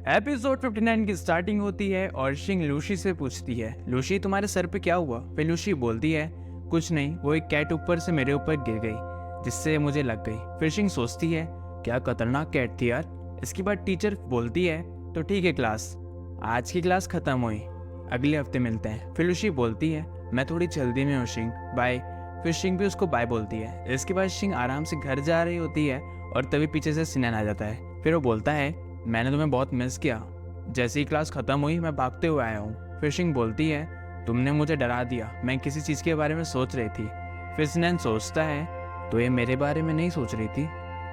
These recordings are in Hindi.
एपिसोड 59 की स्टार्टिंग होती है और शिंग लूशी से पूछती है, लूशी तुम्हारे सर पे क्या हुआ? फिर लूशी बोलती है, कुछ नहीं, वो एक कैट ऊपर से मेरे ऊपर गिर गई जिससे मुझे लग गई। फिर शिंग सोचती है, क्या खतरनाक कैट थी यार। इसके बाद टीचर बोलती है, तो ठीक है क्लास, आज की क्लास खत्म हुई, अगले हफ्ते मिलते हैं। फिर लूशी बोलती है, मैं थोड़ी जल्दी में हूँ शिंग, बाय। फिर शिंग भी उसको बाय बोलती है। इसके बाद शिंग आराम से घर जा रही होती है और तभी पीछे से सिनन आ जाता है। फिर वो बोलता है, मैंने तुम्हें बहुत मिस किया, जैसे ही क्लास खत्म हुई मैं भागते हुए आया हूँ। फिर शिंग बोलती है, तुमने मुझे डरा दिया, मैं किसी चीज़ के बारे में सोच रही थी। फिर सिनन सोचता है, तो ये मेरे बारे में नहीं सोच रही थी।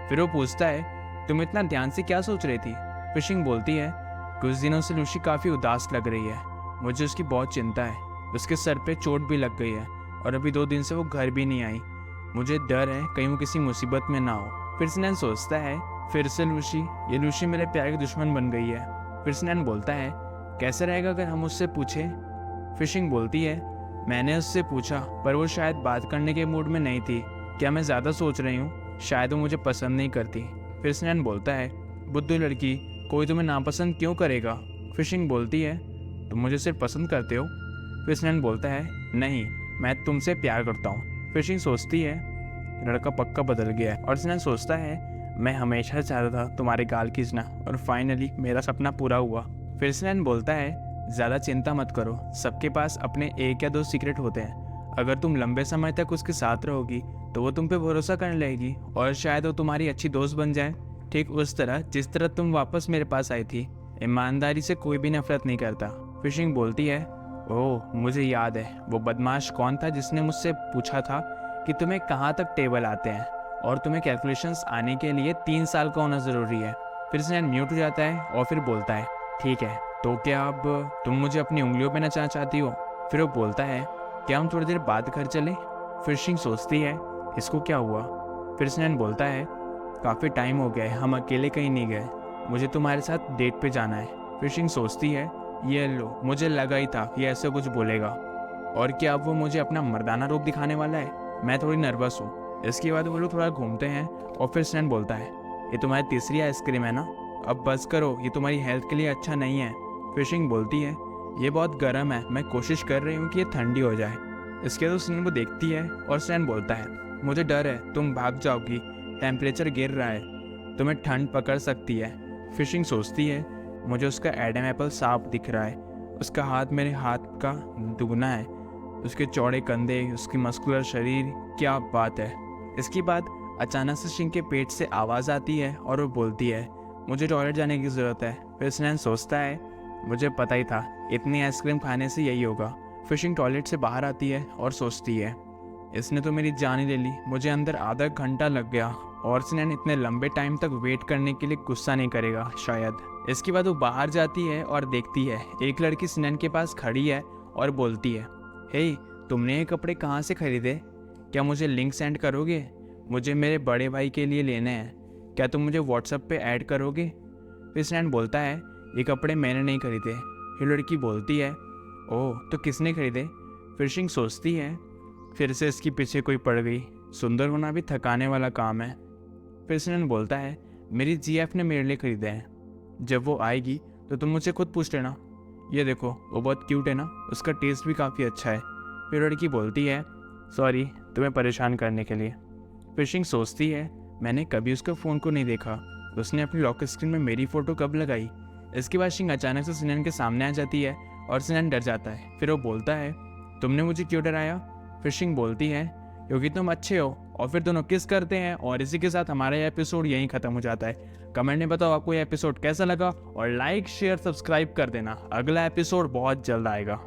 फिर वो पूछता है, तुम इतना ध्यान से क्या सोच रही थी? फिर शिंग बोलती है, कुछ दिनों से लूशी काफ़ी उदास लग रही है, मुझे उसकी बहुत चिंता है, उसके सर पे चोट भी लग गई है और अभी 2 दिन से वो घर भी नहीं आई, मुझे डर है कहीं वो किसी मुसीबत में ना हो। फिर सिनन सोचता है, फिर से लूशी, ये लूशी मेरे प्यार की दुश्मन बन गई है। फिर सिनन बोलता है, कैसे रहेगा अगर हम उससे पूछें? फिर शिंग बोलती है, मैंने उससे पूछा पर वो शायद बात करने के मूड में नहीं थी, क्या मैं ज़्यादा सोच रही हूँ? शायद वो मुझे पसंद नहीं करती। फिर सिनन बोलता है, बुद्धू लड़की, कोई तुम्हें नापसंद क्यों करेगा? फिर शिंग बोलती है, तुम मुझे सिर्फ पसंद करते हो? फिर सिनन बोलता है, नहीं, मैं तुमसे प्यार करता हूँ। फिर शिंग सोचती है, लड़का पक्का बदल गया है। और सिनन सोचता है, मैं हमेशा चाहता था तुम्हारे गाल खींचना और फाइनली मेरा सपना पूरा हुआ। फिर सिनन बोलता है, ज़्यादा चिंता मत करो, सबके पास अपने 1 या 2 सीक्रेट होते हैं, अगर तुम लंबे समय तक उसके साथ रहोगी तो वो तुम पे भरोसा करने लगेगी और शायद वो तुम्हारी अच्छी दोस्त बन जाए, ठीक उस तरह जिस तरह तुम वापस मेरे पास आई थी। ईमानदारी से कोई भी नफरत नहीं करता। फिर शिंग बोलती है, ओह मुझे याद है, वो बदमाश कौन था जिसने मुझसे पूछा था कि तुम्हें कहाँ तक टेबल आते हैं और तुम्हें कैलकुलेशंस आने के लिए 3 साल का होना ज़रूरी है। फिर सिनन म्यूट हो जाता है और फिर बोलता है, ठीक है, तो क्या अब तुम मुझे अपनी उंगलियों पे नचाना चाहती हो? फिर वो बोलता है, क्या हम थोड़ी देर बाद घर चलें? फिर शिंग सोचती है, इसको क्या हुआ? फिर सिनन बोलता है, काफ़ी टाइम हो गया है, हम अकेले कहीं नहीं गए, मुझे तुम्हारे साथ डेट पे जाना है। फिर शिंग सोचती है, ये लो, मुझे लगा ही था ये ऐसे कुछ बोलेगा, और क्या अब वो मुझे अपना मर्दाना रूप दिखाने वाला है? मैं थोड़ी नर्वस हूँ। इसके बाद वो लोग थोड़ा घूमते हैं और फिर सिनन बोलता है, ये तुम्हारी तीसरी आइसक्रीम है ना, अब बस करो, ये तुम्हारी हेल्थ के लिए अच्छा नहीं है। फिर शिंग बोलती है, ये बहुत गर्म है, मैं कोशिश कर रही हूँ कि ये ठंडी हो जाए। इसके बाद सिनन को देखती है और सिनन बोलता है, मुझे डर है तुम भाग जाओगी, टेम्परेचर गिर रहा है, तुम्हें ठंड पकड़ सकती है। फिर शिंग सोचती है, मुझे उसका एडम एप्पल साफ दिख रहा है, उसका हाथ मेरे हाथ का दुगना है, उसके चौड़े कंधे, उसकी मस्कुलर शरीर, क्या बात है। इसके बाद अचानक से शिंग के पेट से आवाज़ आती है और वो बोलती है, मुझे टॉयलेट जाने की ज़रूरत है। फिर सिनन सोचता है, मुझे पता ही था, इतनी आइसक्रीम खाने से यही होगा। फिर शिंग टॉयलेट से बाहर आती है और सोचती है, इसने तो मेरी जान ही ले ली, मुझे अंदर आधा घंटा लग गया और सिनन इतने लंबे टाइम तक वेट करने के लिए गुस्सा नहीं करेगा शायद। इसके बाद वो बाहर जाती है और देखती है एक लड़की सिनन के पास खड़ी है और बोलती है, हे, तुमने ये कपड़े कहाँ से खरीदे? क्या मुझे लिंक सेंड करोगे? मुझे मेरे बड़े भाई के लिए लेने हैं, क्या तुम मुझे व्हाट्सएप पे ऐड करोगे? फिर सिनन बोलता है, ये कपड़े मैंने नहीं खरीदे। फिर लड़की बोलती है, ओह तो किसने खरीदे? फिर शिंग सोचती है, फिर से इसके पीछे कोई पड़ गई, सुंदर होना भी थकाने वाला काम है। फिर सिनन बोलता है, मेरी जीएफ ने मेरे लिए खरीदे हैं, जब वो आएगी तो तुम मुझसे खुद पूछ लेना, ये देखो वो बहुत क्यूट है ना, उसका टेस्ट भी काफ़ी अच्छा है। फिर लड़की बोलती है, सॉरी तुम्हें परेशान करने के लिए। फिर शिंग सोचती है, मैंने कभी उसके फ़ोन को नहीं देखा, उसने अपनी लॉक स्क्रीन में मेरी फ़ोटो कब लगाई? इसके बाद शिंग अचानक से सिनन के सामने आ जाती है और सिनन डर जाता है। फिर वो बोलता है, तुमने मुझे क्यों डराया? फिर शिंग बोलती है, क्योंकि तुम अच्छे हो। और फिर दोनों किस करते हैं और इसी के साथ हमारा ये एपिसोड यहीं ख़त्म हो जाता है। कमेंट में बताओ आपको ये एपिसोड कैसा लगा और लाइक शेयर सब्सक्राइब कर देना, अगला एपिसोड बहुत जल्द आएगा।